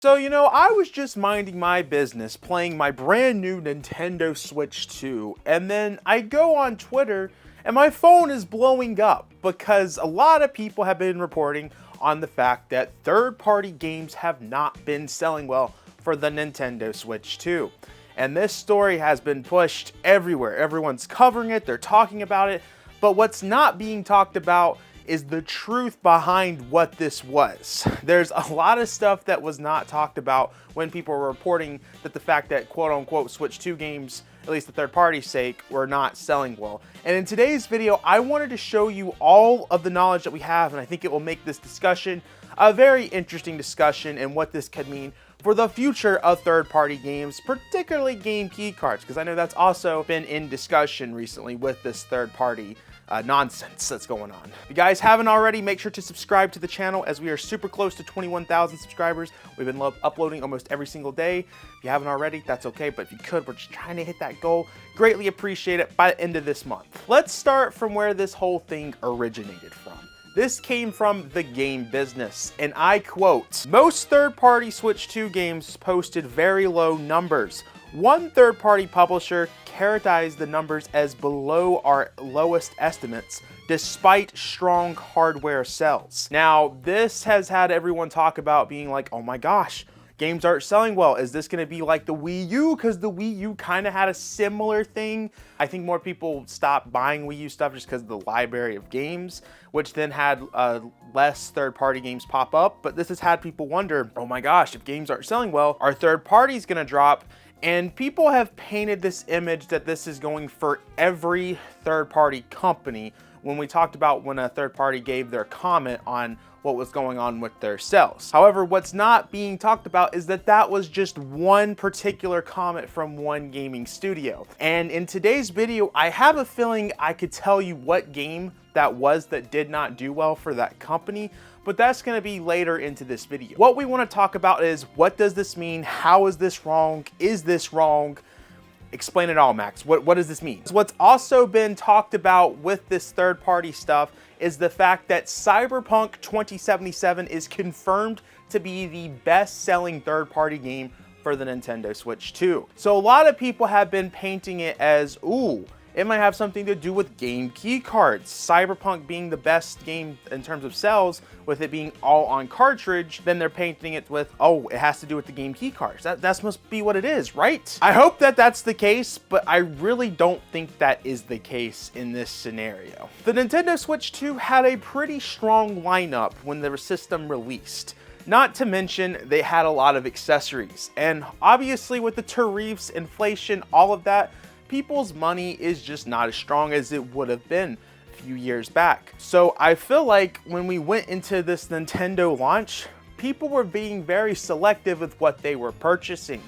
So, I was just minding my business playing my brand new Nintendo Switch 2, and then I go on Twitter and my phone is blowing up because a lot of people have been reporting on the fact that third-party games have not been selling well for the Nintendo Switch 2. And this story has been pushed everywhere. Everyone's covering it, they're talking about it, but what's not being talked about is the truth behind what this was. There's a lot of stuff that was not talked about when people were reporting that the fact that quote-unquote Switch 2 games, at least the third-party sake, were not selling well. And in today's video, I wanted to show you all of the knowledge that we have, and I think it will make this discussion a very interesting discussion and what this could mean for the future of third-party games, particularly game key cards, because I know that's also been in discussion recently with this third-party nonsense that's going on. If you guys haven't already, make sure to subscribe to the channel as we are super close to 21,000 subscribers. We've been uploading almost every single day. If you haven't already, that's okay, but if you could, we're just trying to hit that goal. Greatly appreciate it by the end of this month. Let's start from where this whole thing originated from. This came from the game business, and I quote, "Most third-party Switch 2 games posted very low numbers. One third-party publisher characterized the numbers as below our lowest estimates, despite strong hardware sales." Now, this has had everyone talk about being like, oh my gosh, games aren't selling well. Is this going to be like the Wii U? Because the Wii U kind of had a similar thing. I think more people stopped buying Wii U stuff just because of the library of games, which then had less third-party games pop up. But this has had people wonder, oh my gosh, if games aren't selling well, are third parties going to drop? And people have painted this image that this is going for every third-party company when we talked about when a third party gave their comment on what was going on with their sales. However, what's not being talked about is that that was just one particular comment from one gaming studio. And in today's video, I have a feeling I could tell you what game that was that did not do well for that company, but that's going to be later into this video. What we want to talk about is, what does this mean? How is this wrong? Is this wrong? Explain it all, Max. What does this mean? So what's also been talked about with this third-party stuff is the fact that Cyberpunk 2077 is confirmed to be the best-selling third-party game for the Nintendo Switch 2. So a lot of people have been painting it as, ooh, it might have something to do with game key cards. Cyberpunk being the best game in terms of sales, with it being all on cartridge, then they're painting it with, oh, it has to do with the game key cards. That must be what it is, right? I hope that that's the case, but I really don't think that is the case in this scenario. The Nintendo Switch 2 had a pretty strong lineup when the system released. Not to mention, they had a lot of accessories. And obviously with the tariffs, inflation, all of that, people's money is just not as strong as it would have been a few years back. So I feel like when we went into this Nintendo launch, people were being very selective with what they were purchasing.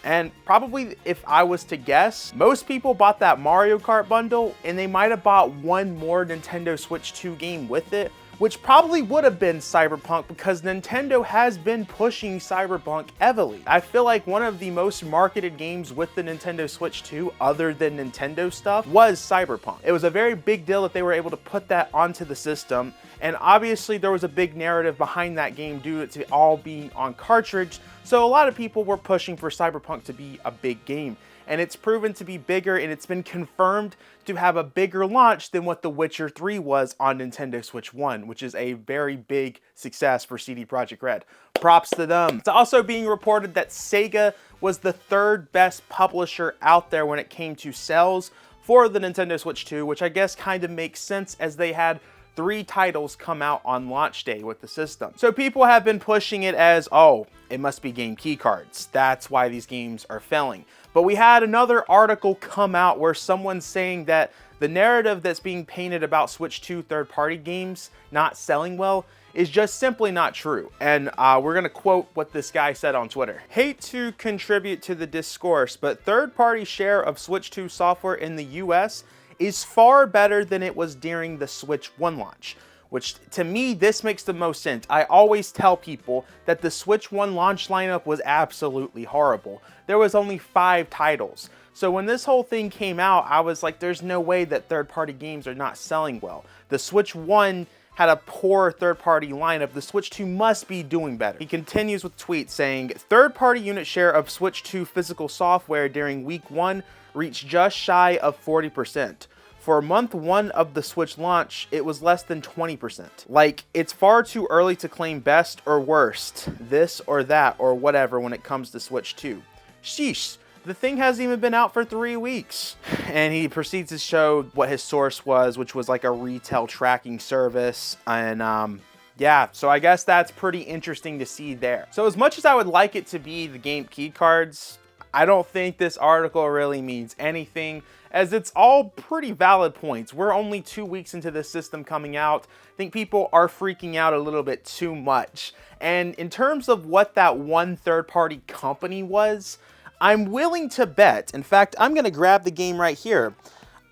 And probably, if I was to guess, most people bought that Mario Kart bundle and they might have bought one more Nintendo Switch 2 game with it, which probably would have been Cyberpunk, because Nintendo has been pushing Cyberpunk heavily. I feel like one of the most marketed games with the Nintendo Switch 2, other than Nintendo stuff, was Cyberpunk. It was a very big deal that they were able to put that onto the system, and obviously there was a big narrative behind that game due to it all being on cartridge, so a lot of people were pushing for Cyberpunk to be a big game. And it's proven to be bigger, and it's been confirmed to have a bigger launch than what The Witcher 3 was on Nintendo Switch 1, which is a very big success for CD Projekt Red. Props to them. It's also being reported that Sega was the third best publisher out there when it came to sales for the Nintendo Switch 2, which I guess kind of makes sense as they had 3 titles come out on launch day with the system. So people have been pushing it as, oh, it must be game key cards. That's why these games are failing. But we had another article come out where someone's saying that the narrative that's being painted about Switch 2 third-party games not selling well is just simply not true. And we're gonna quote what this guy said on Twitter. "Hate to contribute to the discourse, but third-party share of Switch 2 software in the US is far better than it was during the Switch 1 launch." Which, to me, this makes the most sense. I always tell people that the Switch 1 launch lineup was absolutely horrible. There was only 5 titles. So when this whole thing came out, I was like, there's no way that third-party games are not selling well. The Switch 1 had a poor third-party lineup, the Switch 2 must be doing better. He continues with tweets saying, third-party unit share of Switch 2 physical software during week 1 reached just shy of 40%. For month 1 of the Switch launch, it was less than 20%. Like, it's far too early to claim best or worst, this or that or whatever when it comes to Switch 2. Sheesh, the thing hasn't even been out for 3 weeks. And he proceeds to show what his source was, which was like a retail tracking service. And yeah, so I guess that's pretty interesting to see there. So as much as I would like it to be the game Keycards, I don't think this article really means anything, as it's all pretty valid points. We're only 2 weeks into this system coming out. I think people are freaking out a little bit too much. And in terms of what that one third-party company was, I'm willing to bet, in fact, I'm gonna grab the game right here.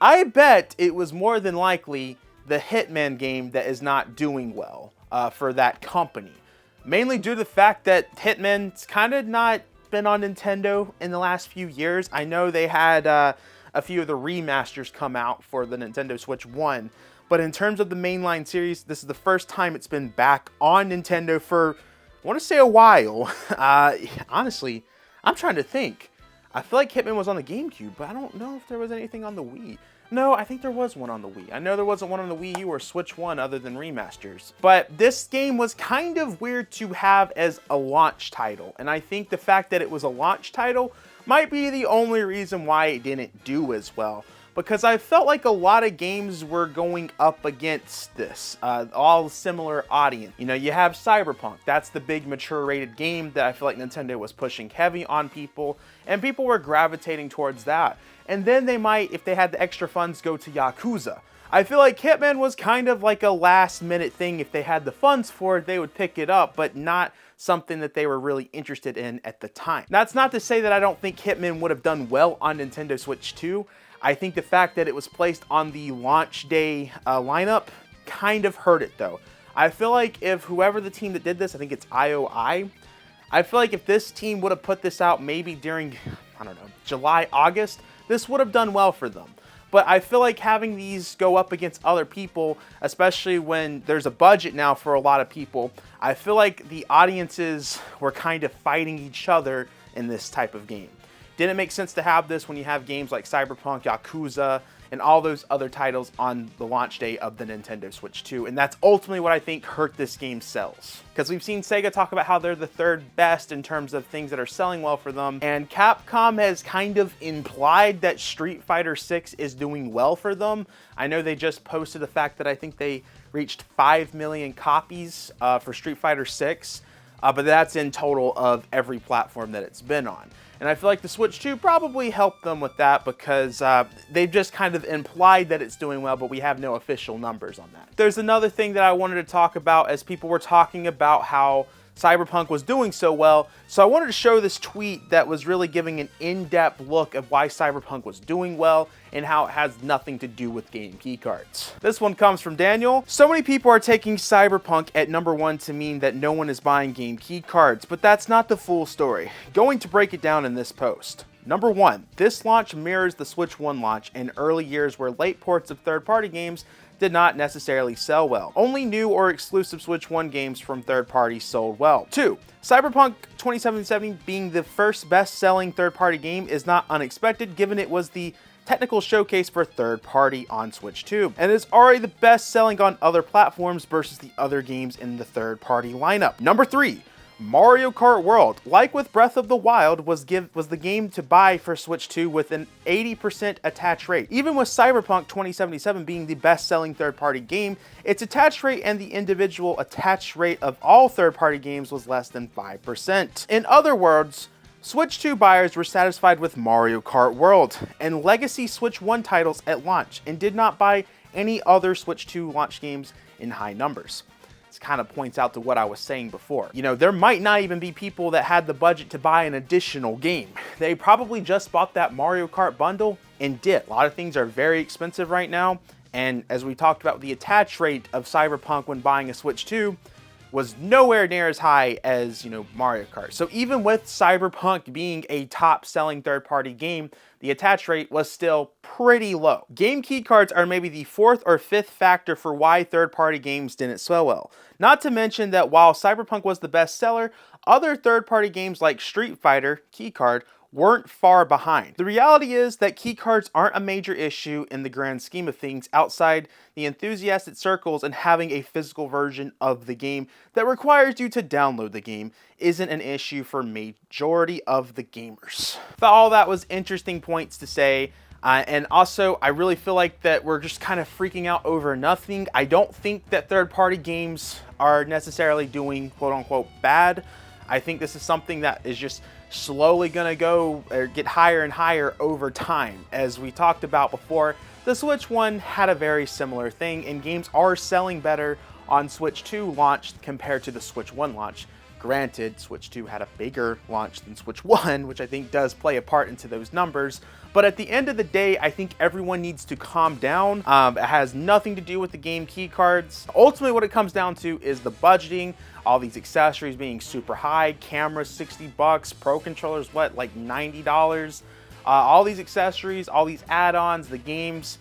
I bet it was more than likely the Hitman game that is not doing well for that company. Mainly due to the fact that Hitman's kind of not been on Nintendo in the last few years. I know they had a few of the remasters come out for the Nintendo Switch 1, but in terms of the mainline series, this is the first time it's been back on Nintendo for, I want to say, a while. Honestly, I'm trying to think. I feel like Hitman was on the GameCube, but I don't know if there was anything on the Wii. No, I think there was one on the Wii. I know there wasn't one on the Wii U or Switch 1 other than remasters. But this game was kind of weird to have as a launch title. And I think the fact that it was a launch title might be the only reason why it didn't do as well. Because I felt like a lot of games were going up against this, all similar audience. You know, you have Cyberpunk. That's the big mature rated game that I feel like Nintendo was pushing heavy on people, and people were gravitating towards that. And then they might, if they had the extra funds, go to Yakuza. I feel like Hitman was kind of like a last minute thing. If they had the funds for it, they would pick it up, but not something that they were really interested in at the time. That's not to say that I don't think Hitman would have done well on Nintendo Switch 2. I think the fact that it was placed on the launch day lineup kind of hurt it though. I feel like if whoever the team that did this, I think it's IOI, I feel like if this team would have put this out maybe during, I don't know, July, August, this would have done well for them. But I feel like having these go up against other people, especially when there's a budget now for a lot of people, I feel like the audiences were kind of fighting each other in this type of game. Didn't make sense to have this when you have games like Cyberpunk, Yakuza, and all those other titles on the launch day of the Nintendo Switch 2. And that's ultimately what I think hurt this game's sales. Because we've seen Sega talk about how they're the third best in terms of things that are selling well for them. And Capcom has kind of implied that Street Fighter 6 is doing well for them. I know they just posted the fact that I think they reached 5 million copies for Street Fighter 6. But that's in total of every platform that it's been on. And I feel like the Switch 2 probably helped them with that because they've just kind of implied that it's doing well, but we have no official numbers on that. There's another thing that I wanted to talk about as people were talking about how Cyberpunk was doing so well. So I wanted to show this tweet that was really giving an in-depth look of why Cyberpunk was doing well and how it has nothing to do with game keycards. This one comes from Daniel. So many people are taking Cyberpunk at #1 to mean that no one is buying game keycards, but that's not the full story. Going to break it down in this post. Number 1, this launch mirrors the Switch 1 launch in early years where late ports of third-party games did not necessarily sell well. Only new or exclusive Switch 1 games from third parties sold well. 2. Cyberpunk 2077 being the first best-selling third-party game is not unexpected given it was the technical showcase for third party on Switch 2, and is already the best selling on other platforms versus the other games in the third party lineup. Number 3. Mario Kart World, like with Breath of the Wild, was the game to buy for Switch 2 with an 80% attach rate. Even with Cyberpunk 2077 being the best-selling third-party game, its attach rate and the individual attach rate of all third-party games was less than 5%. In other words, Switch 2 buyers were satisfied with Mario Kart World and legacy Switch 1 titles at launch and did not buy any other Switch 2 launch games in high numbers. Kind of points out to what I was saying before. You know, there might not even be people that had the budget to buy an additional game. They probably just bought that Mario Kart bundle and did. A lot of things are very expensive right now, and as we talked about the attach rate of Cyberpunk when buying a Switch 2, was nowhere near as high as, Mario Kart. So even with Cyberpunk being a top-selling third-party game, the attach rate was still pretty low. Game keycards are maybe the fourth or fifth factor for why third-party games didn't sell well. Not to mention that while Cyberpunk was the best seller, other third-party games like Street Fighter keycard weren't far behind. The reality is that keycards aren't a major issue in the grand scheme of things outside the enthusiastic circles, and having a physical version of the game that requires you to download the game isn't an issue for majority of the gamers. All that was interesting points to say. And also, I really feel like that we're just kind of freaking out over nothing. I don't think that third-party games are necessarily doing quote-unquote bad. I think this is something that is just slowly gonna go or get higher and higher over time. As we talked about before, the Switch 1 had a very similar thing, and games are selling better on Switch 2 launch compared to the Switch 1 launch. Granted, Switch 2 had a bigger launch than Switch 1, which I think does play a part into those numbers. But at the end of the day, I think everyone needs to calm down. It has nothing to do with the game keycards. Ultimately, what it comes down to is the budgeting, all these accessories being super high, cameras $60, Pro controllers, like $90? All these accessories, all these add-ons, the games.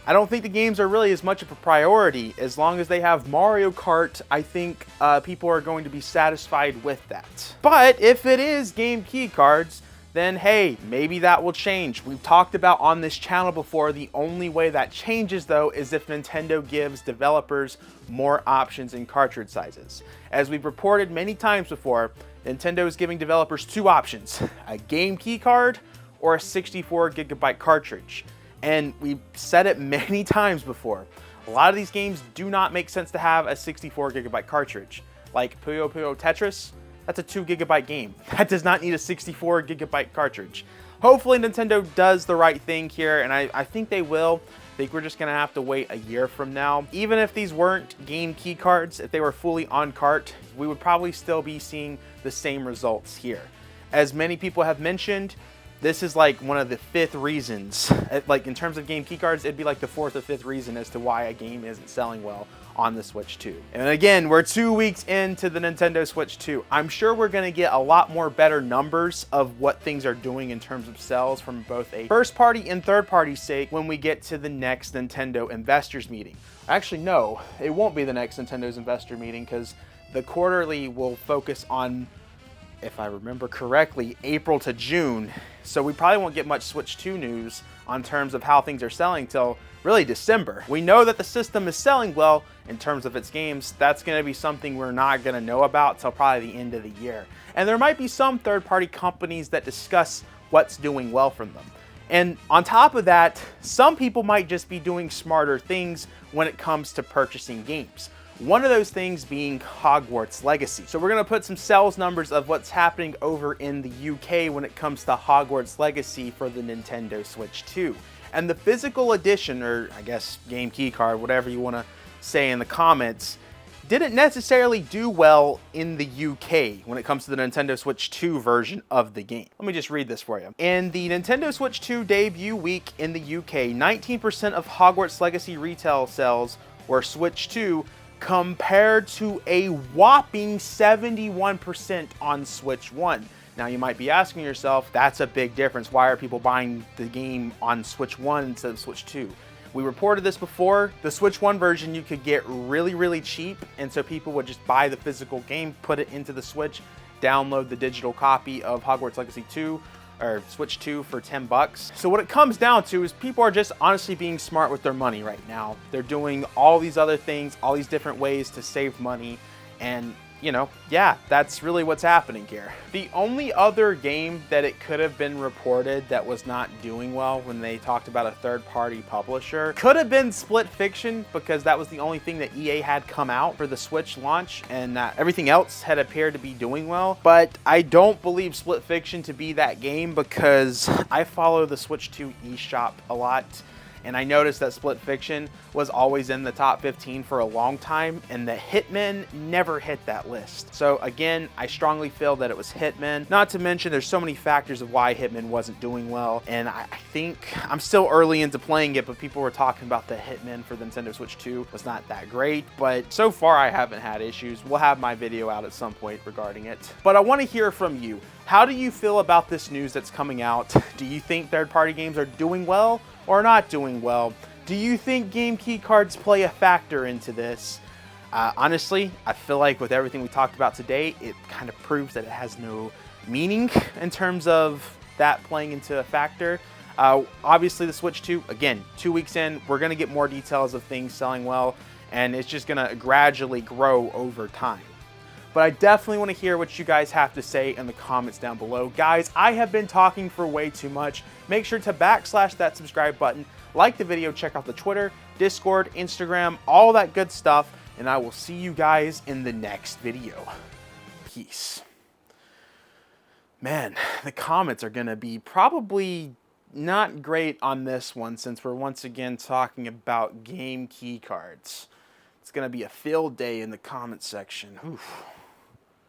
I don't think the games are really as much of a priority. As long as they have Mario Kart, I think people are going to be satisfied with that. But if it is game keycards, then hey, maybe that will change. We've talked about on this channel before, the only way that changes though is if Nintendo gives developers more options in cartridge sizes. As we've reported many times before, Nintendo is giving developers two options: a game keycard or a 64GB cartridge. And we've said it many times before, a lot of these games do not make sense to have a 64GB cartridge. Like Puyo Puyo Tetris, that's a 2GB game. That does not need a 64GB cartridge. Hopefully Nintendo does the right thing here, and I think they will. I think we're just gonna have to wait a year from now. Even if these weren't game key cards, if they were fully on cart, we would probably still be seeing the same results here. As many people have mentioned, this is like one of the fifth reasons, like in terms of game keycards, it'd be like the fourth or fifth reason as to why a game isn't selling well on the Switch 2. And again, we're 2 weeks into the Nintendo Switch 2. I'm sure we're gonna get a lot more better numbers of what things are doing in terms of sales from both a first party and third party sake when we get to the next Nintendo investors meeting. Actually, no, it won't be the next Nintendo's investor meeting, because the quarterly will focus on, if I remember correctly, April to June. So we probably won't get much Switch 2 news on terms of how things are selling till really December. We know that the system is selling well in terms of its games. That's gonna be something we're not gonna know about till probably the end of the year. And there might be some third-party companies that discuss what's doing well from them. And on top of that, some people might just be doing smarter things when it comes to purchasing games. One of those things being Hogwarts Legacy. So we're gonna put some sales numbers of what's happening over in the UK when it comes to Hogwarts Legacy for the Nintendo Switch 2. And the physical edition, or I guess game key card, whatever you wanna say in the comments, didn't necessarily do well in the UK when it comes to the Nintendo Switch 2 version of the game. Let me just read this for you. In the Nintendo Switch 2 debut week in the UK, 19% of Hogwarts Legacy retail sales were Switch 2, compared to a whopping 71% on Switch 1. Now you might be asking yourself, that's a big difference. Why are people buying the game on Switch 1 instead of Switch 2? We reported this before. The Switch 1 version you could get really, really cheap, and so people would just buy the physical game, put it into the Switch, download the digital copy of Hogwarts Legacy 2, or Switch 2 for $10. So what it comes down to is people are just honestly being smart with their money right now. They're doing all these other things, all these different ways to save money, and yeah, that's really what's happening here. The only other game that it could have been reported that was not doing well when they talked about a third-party publisher could have been Split Fiction, because that was the only thing that EA had come out for the Switch launch, and everything else had appeared to be doing well. But I don't believe Split Fiction to be that game, because I follow the Switch 2 eShop a lot, And I noticed that Split Fiction was always in the top 15 for a long time, and the Hitman never hit that list. So again, I strongly feel that it was Hitman. Not to mention there's so many factors of why Hitman wasn't doing well, and I think I'm still early into playing it, but people were talking about the Hitman for the Nintendo Switch 2 was not that great, but so far I haven't had issues. We'll have my video out at some point regarding it. But I want to hear from you. How do you feel about this news that's coming out? Do you think third-party games are doing well or not doing well? Do you think game key cards play a factor into this? Honestly, I feel like with everything we talked about today, it kind of proves that it has no meaning in terms of that playing into a factor. Obviously, the Switch 2, again, 2 weeks in, we're going to get more details of things selling well, and it's just going to gradually grow over time. But I definitely want to hear what you guys have to say in the comments down below. Guys, I have been talking for way too much. Make sure to backslash that subscribe button, like the video, check out the Twitter, Discord, Instagram, all that good stuff, and I will see you guys in the next video. Peace. Man, the comments are going to be probably not great on this one since we're once again talking about game key cards. It's going to be a field day in the comment section. Oof.